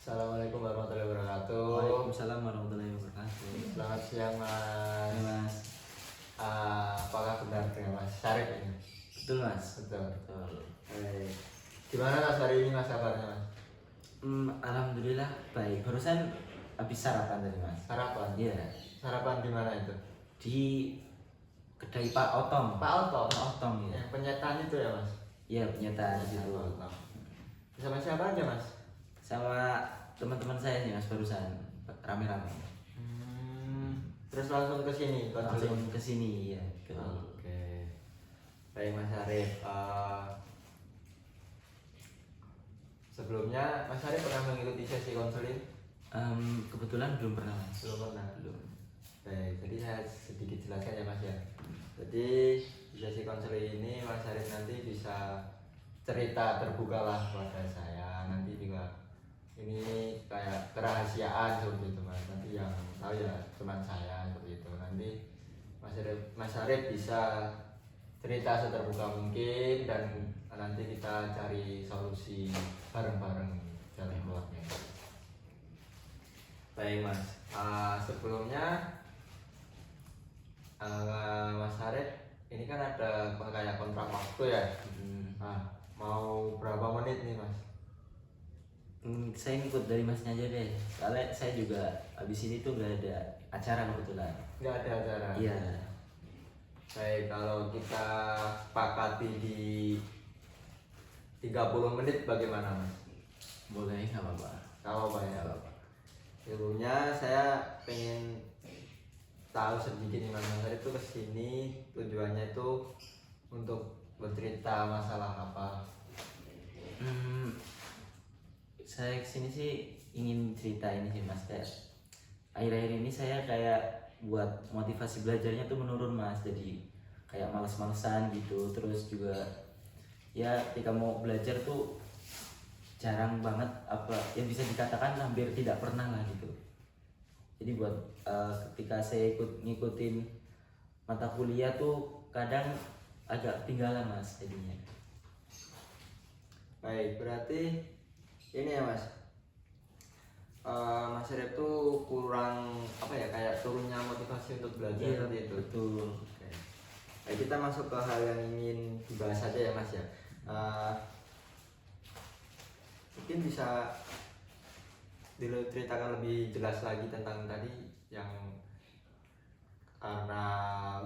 Assalamualaikum warahmatullahi wabarakatuh. Waalaikumsalam warahmatullahi wabarakatuh. Selamat siang Ya, Mas. Mas. Apakah benar dengan Mas Syarif ini? Betul, Mas. Betul. Betul. Baik. Gimana Mas hari ini Mas kabarnya Mas? Alhamdulillah baik. Barusan habis sarapan tadi, Mas. Sarapan? Iya. Sarapan di mana itu? Di kedai Pak Otong. Pak Oto. Pak Otong ya. Yang penyetan itu ya Mas? Iya, penyetan gitu. Pak Oto. Sama siapa aja Mas? Sama teman-teman saya nih, Mas, barusan rame-rame. Terus langsung ke sini konseling? Langsung ke sini ya. Oke. Baik Mas Syarif. Sebelumnya Mas Syarif pernah mengikuti sesi konseling? Kebetulan belum pernah, Mas. Belum pernah. Belum. Baik, jadi saya sedikit jelaskan ya Mas ya. Jadi di sesi konseling ini Mas Syarif nanti bisa cerita terbuka lah kepada saya. Nanti juga ini kayak kerahasiaan seperti itu Mas. Nanti yang tahu ya teman saya seperti itu. Nanti Mas Syarif bisa cerita seterbuka mungkin dan nanti kita cari solusi bareng-bareng jalan keluarnya. Baik Mas, sebelumnya Mas Syarif ini kan ada kayak kontrak waktu ya. Mau berapa menit nih Mas? Saya ngikut dari Masnya aja deh. Soalnya saya juga habis ini tuh gak ada acara kebetulan. Nggak ada acara. Iya. Baik, kalau kita sepakati di 30 menit bagaimana Mas? Boleh, nggak apa-apa. Kalau Pak ya. Nggak apa-apa. Sebelumnya saya pengen tahu sedikit nih Mas Syarif itu kesini tujuannya itu untuk bercerita masalah apa? Saya kesini sih ingin cerita ini sih, Mas, kayak akhir-akhir ini saya kayak buat motivasi belajarnya tuh menurun, Mas. Jadi kayak males-malesan gitu. Terus juga ya ketika mau belajar tuh jarang banget, apa yang bisa dikatakan hampir tidak pernah lah gitu. Jadi buat ketika saya ngikutin mata kuliah tuh kadang agak tinggalan, Mas, jadinya. Baik, berarti ini ya Mas. Mas Syarif tuh kurang apa ya, kayak turunnya motivasi untuk belajar seperti itu. Betul. Oke. Baik, kita masuk ke hal yang ingin dibahas saja ya Mas ya. Mungkin bisa diceritakan lebih jelas lagi tentang tadi yang karena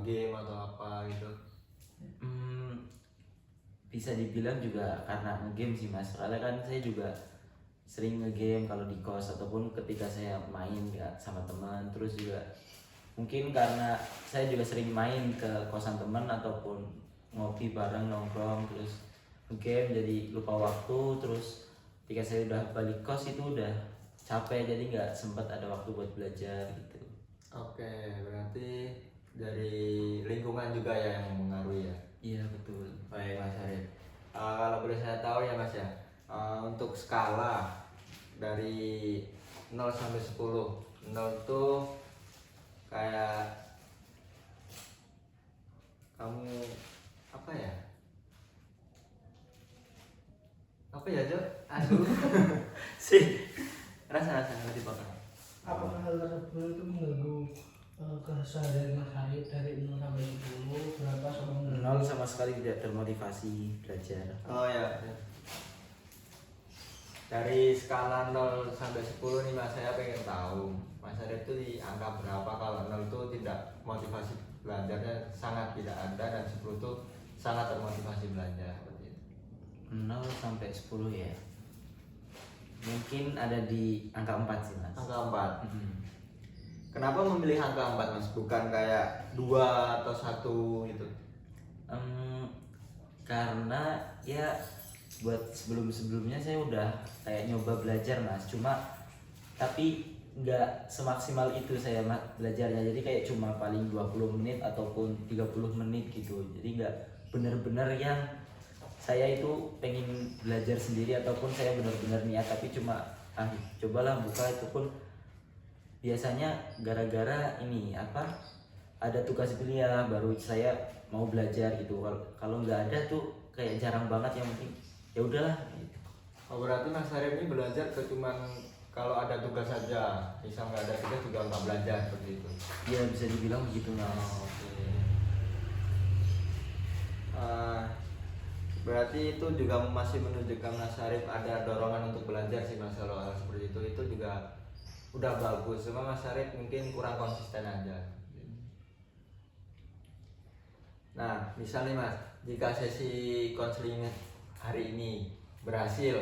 game atau apa gitu. Bisa dibilang juga karena ngegame sih, Mas. Soalnya kan saya juga sering ngegame kalau di kos ataupun ketika saya main ya sama teman. Terus juga mungkin karena saya juga sering main ke kosan teman ataupun ngopi bareng nongkrong terus ngegame jadi lupa waktu. Terus ketika saya udah balik kos itu udah capek jadi nggak sempat ada waktu buat belajar gitu. Oke, berarti dari lingkungan juga ya yang mempengaruhi ya. Iya, betul. Baik Mas Syarif. Kalau boleh saya tahu ya Mas ya, untuk skala dari 0 sampai 10, 0 tuh kayak kamu apa ya? Apa ya, Jo? Aduh. Sih. Rasa-rasa ngerti bakal. Apakah hal tersebut itu mengganggu keseharian Mas Syarif dari 0 sampai 10 berapa sama Nol sama sekali tidak termotivasi belajar. Oh ya. Dari skala 0 sampai 10 nih Mas, saya pengen tahu Mas Syarif itu di angka berapa kalau 0 itu tidak motivasi belajarnya sangat tidak ada dan 10 itu sangat termotivasi belajar seperti itu. 0 sampai 10 ya. Mungkin ada di angka 4 sih, Mas. Angka 4. Kenapa memilih angka 4 Mas? Bukan kayak 2 atau 1 gitu. Karena ya buat sebelum-sebelumnya saya udah kayak nyoba belajar, Mas. Cuma tapi nggak semaksimal itu saya belajarnya. Jadi kayak cuma paling 20 menit ataupun 30 menit gitu. Jadi nggak bener-bener yang saya itu pengen belajar sendiri ataupun saya benar-benar niat, tapi cuma cobalah buka itu pun biasanya gara-gara ini apa ada tugas kuliah baru saya mau belajar gitu. Kalau nggak ada tuh kayak jarang banget yang penting ya udahlah gitu. Oh, berarti Mas Syarif ini belajar ke cuman kalau ada tugas saja, misal nggak ada tugas juga nggak belajar seperti itu. Ya bisa dibilang begitu mas. Oke. Eh, berarti itu juga masih menunjukkan Mas Syarif ada dorongan untuk belajar sih Mas, kalau hal seperti itu juga udah bagus, cuma Mas Syarif mungkin kurang konsisten aja. Nah, misalnya Mas, jika sesi konseling hari ini berhasil,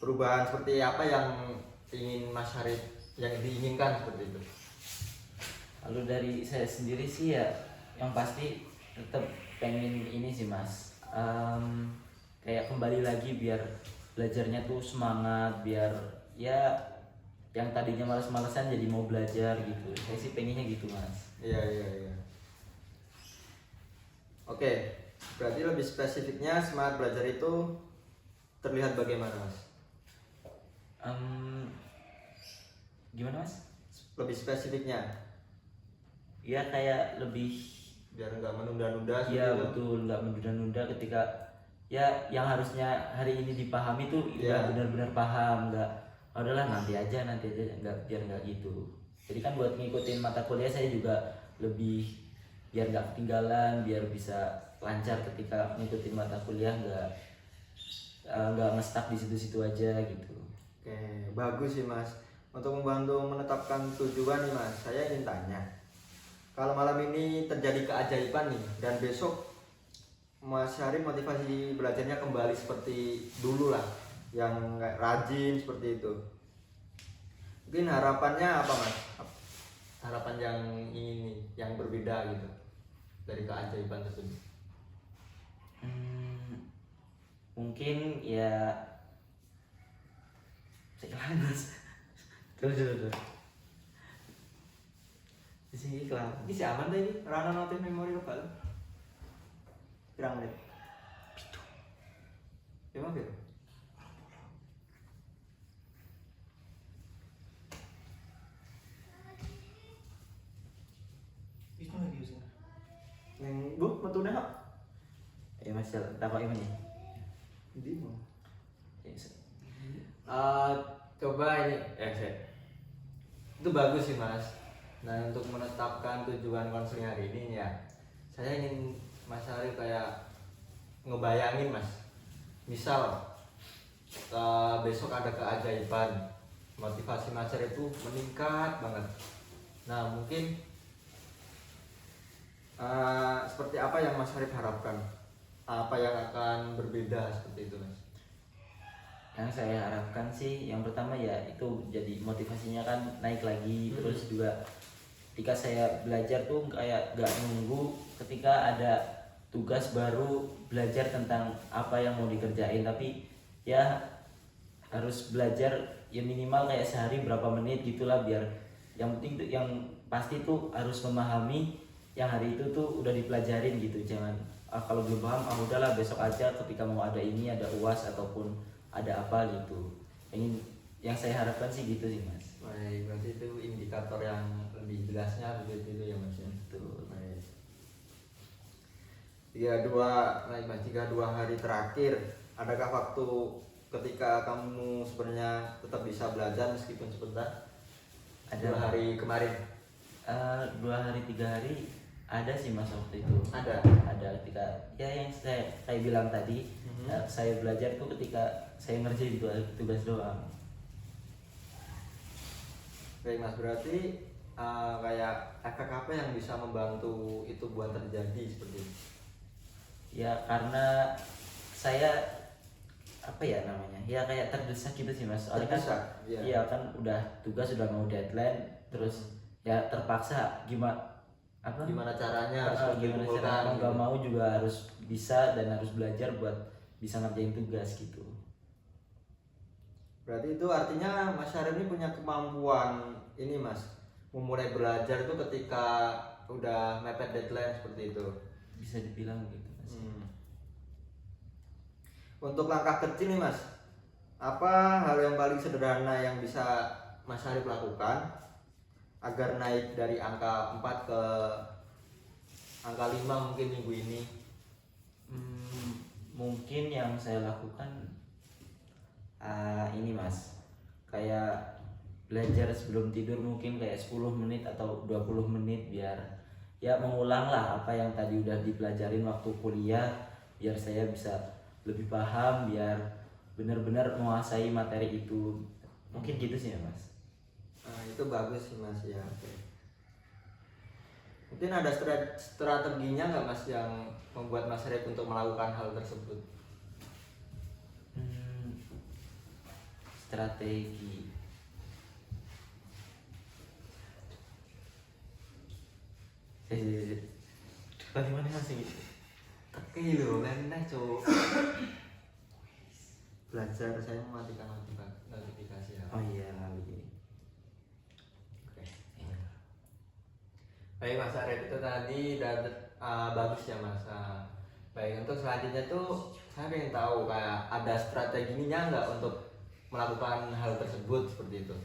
perubahan seperti apa yang ingin Mas Syarif, yang diinginkan seperti itu? Lalu dari saya sendiri sih ya, yang pasti tetap pengen ini sih mas, kayak kembali lagi biar belajarnya tuh semangat, biar ya yang tadinya males-malesan jadi mau belajar gitu. Saya sih pengennya gitu mas. Iya. Oke, berarti lebih spesifiknya semangat belajar itu terlihat bagaimana Mas? Gimana mas? Lebih spesifiknya, Ya kayak lebih, biar nggak menunda-nunda seperti ya itu. betul, nggak menunda-nunda ketika ya yang harusnya hari ini dipahami tuh Iya. udah benar-benar paham, nggak "Oh, udahlah nanti aja nggak, biar nggak gitu. Jadi kan buat ngikutin mata kuliah saya juga lebih biar nggak ketinggalan, biar bisa lancar ketika ngikutin mata kuliah, nggak ngestak di situ-situ aja gitu. Oke, bagus sih Mas. Untuk membantu menetapkan tujuan nih Mas, saya ingin tanya, kalau malam ini terjadi keajaiban nih dan besok Mas Syarif motivasi belajarnya kembali seperti dulu lah, yang kayak rajin seperti itu. Mungkin harapannya apa Mas? Harapan yang ini, yang berbeda gitu dari keajaiban tersebut. Mungkin ya saya mas. Terus di sini kelar. Ini si aman tadi, rana notif memori lokal. Pirang menit? Lima menit? Itu lagi usah. Neng, bu, metu dah. Ya mas, takut ini. Di mau. Yes. Coba ini, itu bagus sih Mas. Nah, untuk menetapkan tujuan konseling hari ini ya, saya ingin Mas Syarif kayak ngebayangin Mas, misal besok ada keajaiban, motivasi Mas Syarif itu meningkat banget. Nah, mungkin seperti apa yang Mas Syarif harapkan? Apa yang akan berbeda seperti itu Mas? Yang saya harapkan sih yang pertama ya itu jadi motivasinya kan naik lagi. Terus juga ketika saya belajar tuh kayak gak nunggu ketika ada tugas baru belajar tentang apa yang mau dikerjain, tapi ya harus belajar ya minimal kayak sehari berapa menit gitulah, biar yang penting tuh yang pasti tuh harus memahami yang hari itu tuh udah dipelajarin gitu. Jangan kalau belum paham udahlah besok aja ketika mau ada ini, ada UAS ataupun ada apa gitu. Yang saya harapkan sih gitu sih mas. Baik, berarti itu indikator yang lebih jelasnya begitu itu ya Mas ya. Betul. Baik. Jika dua hari terakhir, adakah waktu ketika kamu sebenarnya tetap bisa belajar meskipun sebentar? Ada 2 hari kemarin? 2 hari 3 hari ada sih mas waktu itu. Ada. Ketika ya yang saya bilang tadi, saya belajar tuh ketika saya ngerjain tugas doang. Baik Mas, berarti kayak efek apa yang bisa membantu itu buat terjadi seperti itu? Ya karena saya apa ya namanya, ya kayak terdesak gitu sih mas. Soalnya Terdesak, kan iya. iya kan tugas udah mau deadline, terus ya terpaksa gimana Caranya harus gimana dikumpulkan caranya mau gitu. nggak mau juga harus bisa dan harus belajar buat bisa ngerjain tugas gitu. Berarti itu artinya Mas Syarif ini punya kemampuan ini Mas, memulai belajar itu ketika udah mepet deadline seperti itu. Bisa dibilang gitu mas. Untuk langkah kecil nih Mas, apa hal yang paling sederhana yang bisa Mas Syarif lakukan agar naik dari angka 4 ke angka 5 mungkin minggu ini? Mungkin yang saya lakukan ini mas, belajar sebelum tidur mungkin kayak 10 menit atau 20 menit biar ya mengulang lah apa yang tadi udah dipelajarin waktu kuliah biar saya bisa lebih paham, biar benar-benar menguasai materi itu. Mungkin gitu sih ya Mas. Nah, itu bagus sih Mas ya. Oke. Mungkin ada strateginya nggak Mas yang membuat Mas Arif untuk melakukan hal tersebut? Strategi. Bagaimana masih gitu? Teki lho, nenek cuk. Belajar saya mematikan notifikasi ya. Oh iya begini. Oke. Iya. Baik Mas Arif, itu tadi bagus ya Mas. Baik, untuk selanjutnya tuh saya pengen tahu kayak ada strateginya nggak untuk melakukan hal tersebut seperti itu?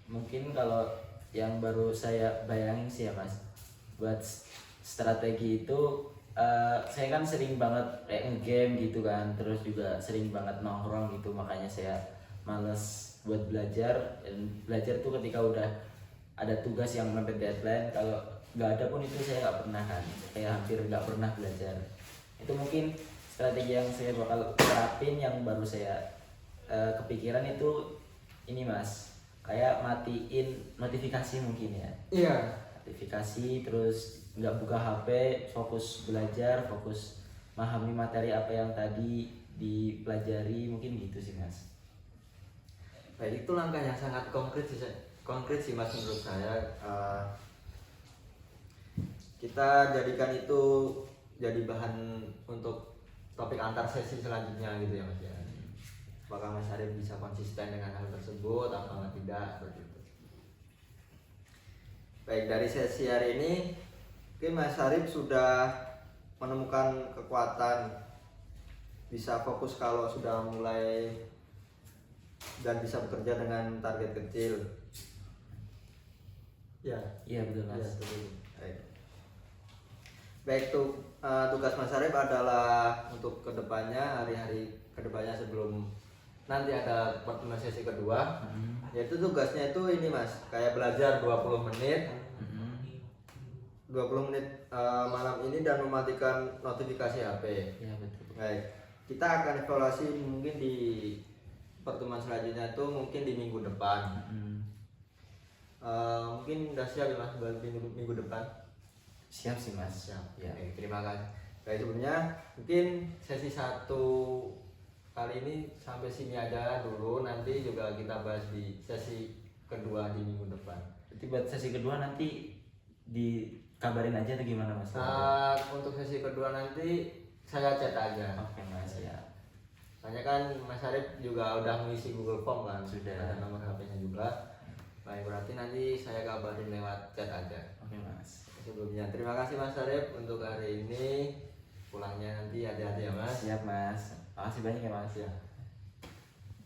Mungkin kalau yang baru saya bayangin sih ya Mas, buat strategi itu saya kan sering banget kayak nge-game gitu kan, terus juga sering banget nongkrong gitu, makanya saya males buat belajar. Dan belajar tuh ketika udah ada tugas yang mepet deadline, kalau nggak ada pun itu saya nggak pernah kan, kayak hampir nggak pernah belajar. Itu mungkin strategi yang saya bakal terapin, yang baru saya kepikiran itu ini Mas, kayak matiin notifikasi mungkin ya. Iya. Notifikasi, terus nggak buka HP, fokus belajar, fokus memahami materi apa yang tadi dipelajari, mungkin gitu sih Mas. Baik, itu langkah yang sangat konkret sih Mas menurut saya. Kita jadikan itu jadi bahan untuk topik antar sesi selanjutnya gitu ya Mas ya. Apakah Mas Arif bisa konsisten dengan hal tersebut atau tidak seperti itu. Baik, dari sesi hari ini mungkin Mas Arif sudah menemukan kekuatan, bisa fokus kalau sudah mulai dan bisa bekerja dengan target kecil. Ya, Iya betul Mas. ya, betul. Baik, tugas Mas Arif adalah untuk kedepannya, hari-hari kedepannya sebelum nanti ada pertemuan sesi kedua, yaitu tugasnya itu ini Mas, kayak belajar 20 menit 20 menit malam ini dan mematikan notifikasi HP. Iya betul. Baik, kita akan evaluasi mungkin di pertemuan selanjutnya tuh mungkin di minggu depan. Mungkin udah siap ya Mas buat minggu depan? Siap sih Mas. Siap. Ya. Oke, terima kasih. Baik, sebelumnya mungkin sesi 1 kali ini sampai sini aja dulu, nanti juga kita bahas di sesi kedua di minggu depan. Berarti buat sesi kedua nanti dikabarin aja atau gimana Mas? Untuk sesi kedua nanti saya chat aja. Oke Mas ya. Soalnya kan Mas Arif juga udah mengisi Google Form kan, Sudah. ada nomor HP-nya juga. Baik, berarti nanti saya kabarin lewat chat aja. Oke Mas. Sebelumnya terima kasih Mas Arif untuk hari ini. Pulangnya nanti hati-hati ya Mas. Siap Mas. Makasih banyak ya Mas. Ya.